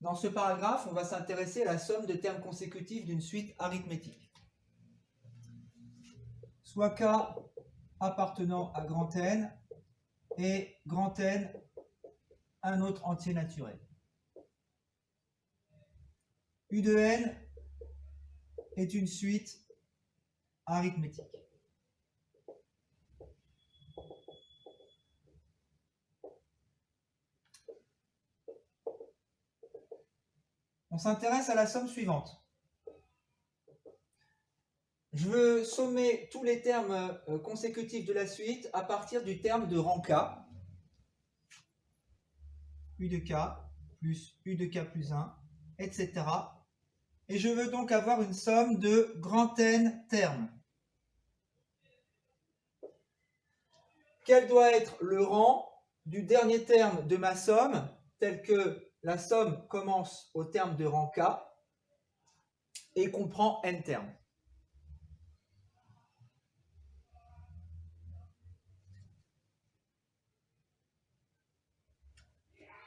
Dans ce paragraphe, on va s'intéresser à la somme de termes consécutifs d'une suite arithmétique. Soit K appartenant à grand N et grand N un autre entier naturel. U de N est une suite arithmétique. On s'intéresse à la somme suivante. Je veux sommer tous les termes consécutifs de la suite à partir du terme de rang K. U de K plus U de K plus 1, etc. Et je veux donc avoir une somme de grand N termes. Quel doit être le rang du dernier terme de ma somme, tel que la somme commence au terme de rang K et comprend N termes?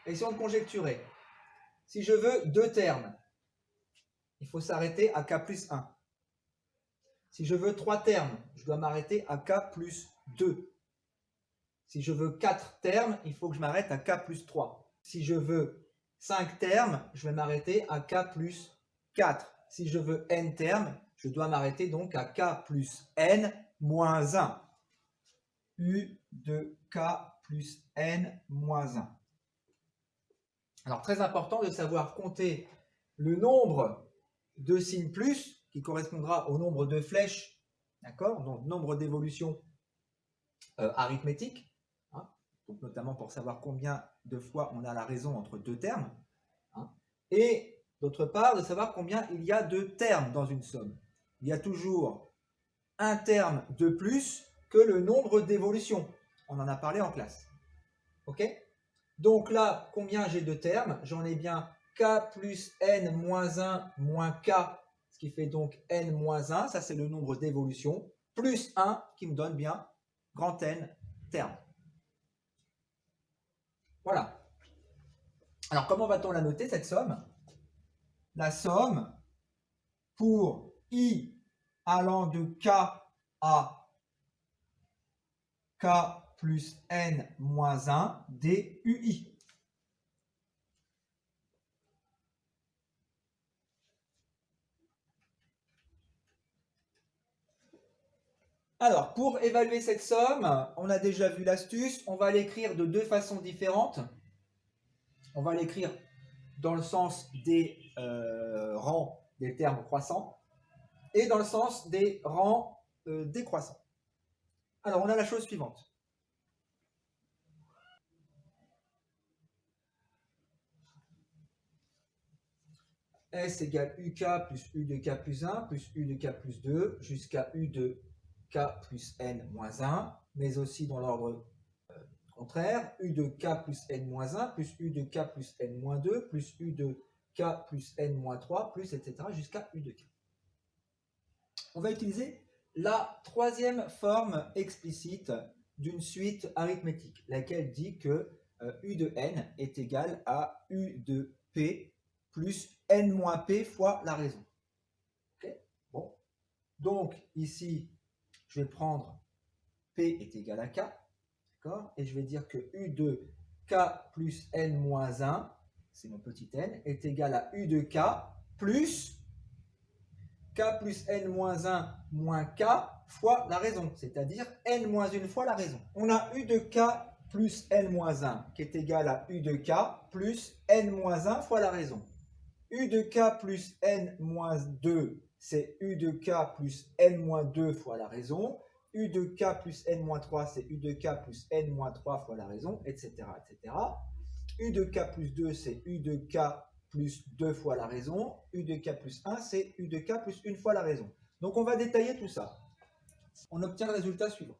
Essayons de conjecturer. Si je veux deux termes, il faut s'arrêter à K plus 1. Si je veux 3 termes, je dois m'arrêter à K plus 2. Si je veux 4 termes, il faut que je m'arrête à K plus 3. Si je veux 5 termes, je vais m'arrêter à K plus 4. Si je veux N termes, je dois m'arrêter donc à K plus N moins 1. U de K plus N moins 1. Alors, très important de savoir compter le nombre de signes plus, qui correspondra au nombre de flèches, d'accord, donc nombre d'évolutions arithmétiques, hein, donc notamment pour savoir combien de fois on a la raison entre deux termes, hein, et d'autre part de savoir combien il y a de termes dans une somme. Il y a toujours un terme de plus que le nombre d'évolutions. On en a parlé en classe. Ok ? Donc là, combien j'ai de termes? J'en ai bien K plus N moins 1 moins K, ce qui fait donc N moins 1, ça c'est le nombre d'évolutions, plus 1 qui me donne bien grand N termes. Voilà. Alors comment va-t-on la noter cette somme? La somme pour I allant de K à K plus N moins 1 DUI. Alors, pour évaluer cette somme, on a déjà vu l'astuce, on va l'écrire de deux façons différentes. On va l'écrire dans le sens des rangs des termes croissants et dans le sens des rangs décroissants. Alors, on a la chose suivante. S égale UK plus U de K plus 1 plus U de K plus 2 jusqu'à U de K plus N moins 1, mais aussi dans l'ordre contraire, U de K plus N moins 1 plus U de K plus N moins 2 plus U de K plus N moins 3 plus etc. jusqu'à U de K. On va utiliser la troisième forme explicite d'une suite arithmétique, laquelle dit que U de N est égal à U de P plus N moins P fois la raison. Okay, bon. Donc ici, je vais prendre P est égal à K, d'accord, et je vais dire que U de K plus N moins 1, c'est mon petit n, est égal à U de K plus K plus N moins 1 moins K fois la raison, c'est-à-dire N moins 1 fois la raison. On a U de K plus N moins 1 qui est égal à U de K plus N moins 1 fois la raison. U de K plus N moins 2, c'est U de K plus N moins 2 fois la raison. U de K plus N moins 3, c'est U de K plus N moins 3 fois la raison, etc., etc. U de K plus 2, c'est U de K plus 2 fois la raison. U de K plus 1, c'est U de K plus 1 fois la raison. Donc, on va détailler tout ça. On obtient le résultat suivant.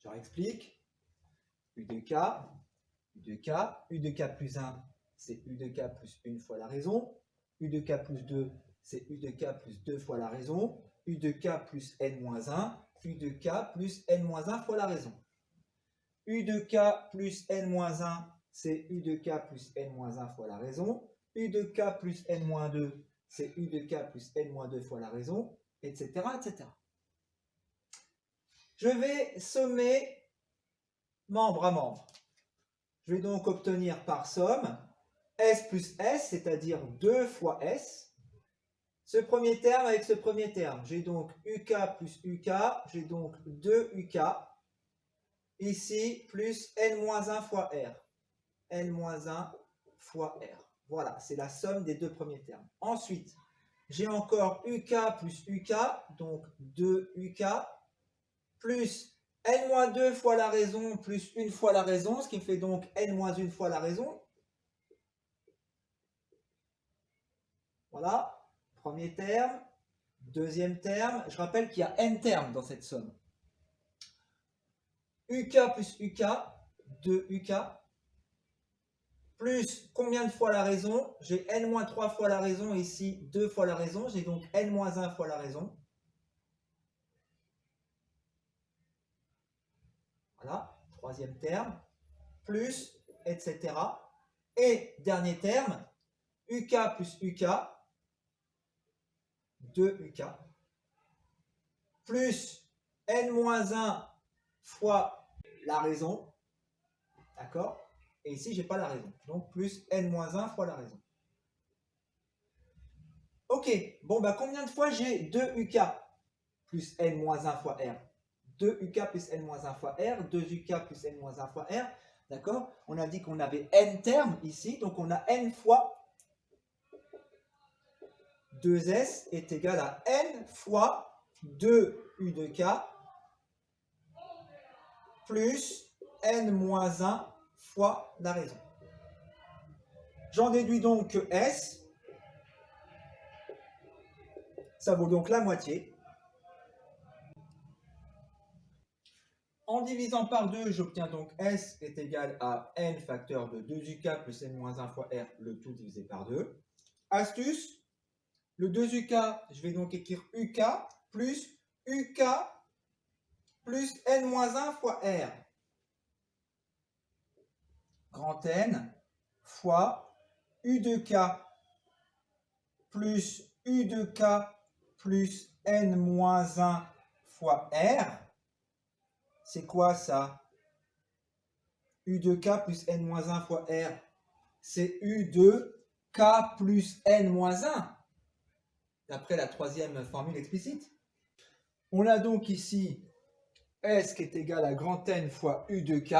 Je réexplique. U de K, U de K, U de K plus 1, c'est U de K plus 1 fois la raison. U de K plus 2, c'est U de K plus 2 fois la raison. U de K plus N moins 1, u de k plus n-1 fois la raison. U de k plus n-1, c'est u de k plus n-1 fois la raison. U de k plus n-2, c'est u de k plus n-2 fois la raison, etc., etc. Je vais sommer membre à membre. Je vais donc obtenir par somme S plus S, c'est-à-dire 2 fois S. Ce premier terme avec ce premier terme. J'ai donc UK plus UK, j'ai donc 2 UK. Ici, plus N-1 fois R. N-1 fois R. Voilà, c'est la somme des deux premiers termes. Ensuite, j'ai encore UK plus UK, donc 2 UK, plus N-2 fois la raison, plus 1 fois la raison, ce qui me fait donc N-1 fois la raison. Voilà, premier terme, deuxième terme. Je rappelle qu'il y a n termes dans cette somme. UK plus UK, 2 UK, plus combien de fois la raison? J'ai n-3 fois la raison, ici 2 fois la raison, j'ai donc n-1 fois la raison. Voilà, troisième terme, plus, etc. Et dernier terme, UK plus UK, 2 UK, plus n-1 fois la raison, d'accord? Et ici, je n'ai pas la raison, donc plus n-1 fois la raison. Ok, bon, bah combien de fois j'ai 2 UK plus n-1 fois R? 2 UK plus n-1 fois R, 2 UK plus n-1 fois R, d'accord? On a dit qu'on avait n termes ici, donc on a n fois 2S est égal à n fois 2U de K plus n-1 fois la raison. J'en déduis donc que S, ça vaut donc la moitié. En divisant par 2, j'obtiens donc S est égal à n facteur de 2UK plus n-1 fois R, le tout divisé par 2. Astuce, le 2UK, je vais donc écrire UK plus n-1 fois R. Grand N fois U de K plus U de K plus n-1 fois R. C'est quoi ça? U de K plus n-1 fois R. C'est U de K plus n-1. D'après la troisième formule explicite. On a donc ici S qui est égal à grand N fois U de K,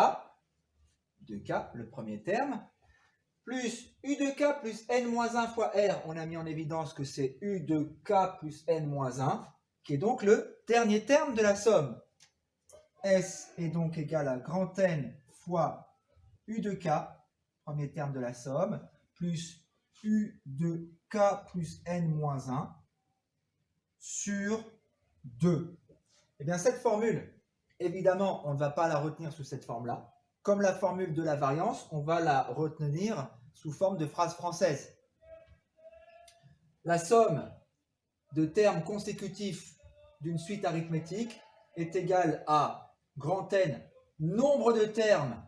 le premier terme, plus U de K plus N-1 fois R. On a mis en évidence que c'est U de K plus N-1, qui est donc le dernier terme de la somme. S est donc égal à grand N fois U de K, premier terme de la somme, plus U de K plus N-1 sur 2. Eh bien, cette formule, évidemment, on ne va pas la retenir sous cette forme-là. Comme la formule de la variance, on va la retenir sous forme de phrase française. La somme de termes consécutifs d'une suite arithmétique est égale à grand N, nombre de termes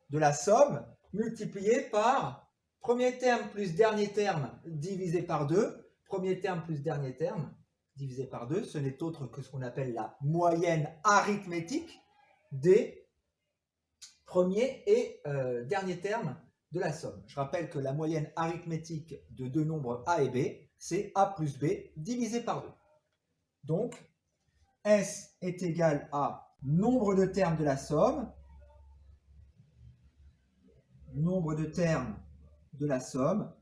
de la somme, multiplié par premier terme plus dernier terme divisé par 2, premier terme plus dernier terme divisé par 2, ce n'est autre que ce qu'on appelle la moyenne arithmétique des premiers et derniers termes de la somme. Je rappelle que la moyenne arithmétique de deux nombres A et B, c'est A plus B divisé par 2. Donc, S est égal à nombre de termes de la somme, nombre de termes de la somme,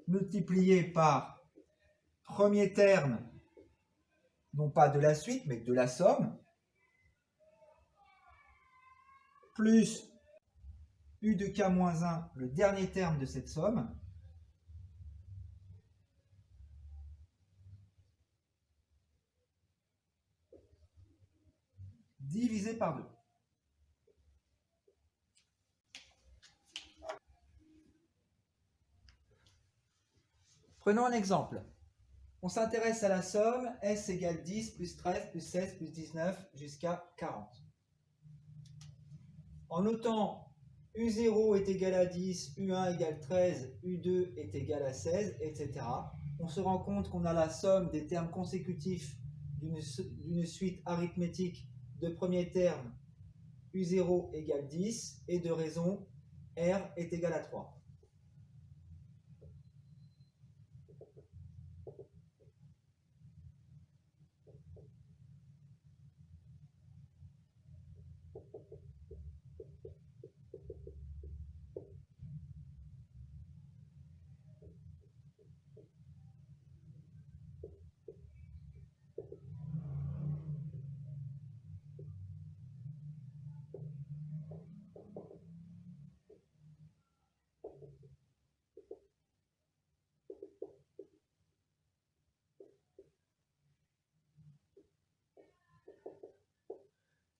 multiplié par premier terme, non pas de la suite, mais de la somme, plus U de K-1, le dernier terme de cette somme, divisé par 2. Prenons un exemple. On s'intéresse à la somme S égale 10 plus 13 plus 16 plus 19 jusqu'à 40. En notant U0 est égal à 10, U1 égale 13, U2 est égal à 16, etc. On se rend compte qu'on a la somme des termes consécutifs d'une suite arithmétique de premier terme U0 égale 10 et de raison R est égal à 3.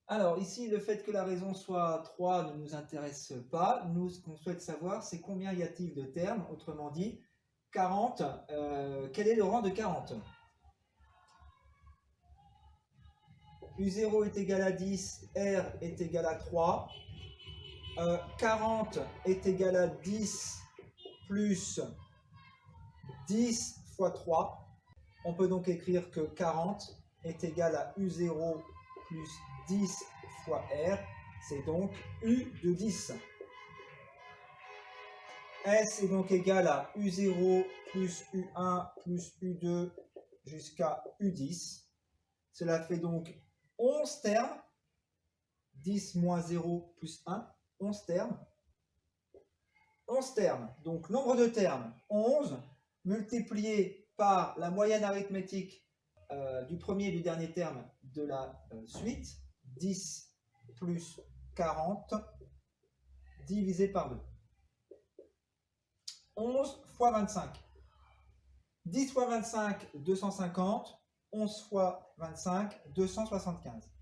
Alors ici, le fait que la raison soit 3 ne nous intéresse pas. Nous, ce qu'on souhaite savoir, c'est combien y a-t-il de termes. Autrement dit, 40, quel est le rang de 40? U0 est égal à 10, R est égal à 3. 40 est égal à 10 plus 10 fois 3. On peut donc écrire que 40 est égal à U0 plus 10 fois R. C'est donc U de 10. S est donc égal à U0 plus U1 plus U2 jusqu'à U10. Cela fait donc 11 termes. 10 moins 0 plus 1, 11 termes. 11 termes. Donc nombre de termes, 11, multiplié par la moyenne arithmétique du premier et du dernier terme de la suite, 10 plus 40, divisé par 2. 11 fois 25. 10 fois 25, 250. 11 fois 25, 275.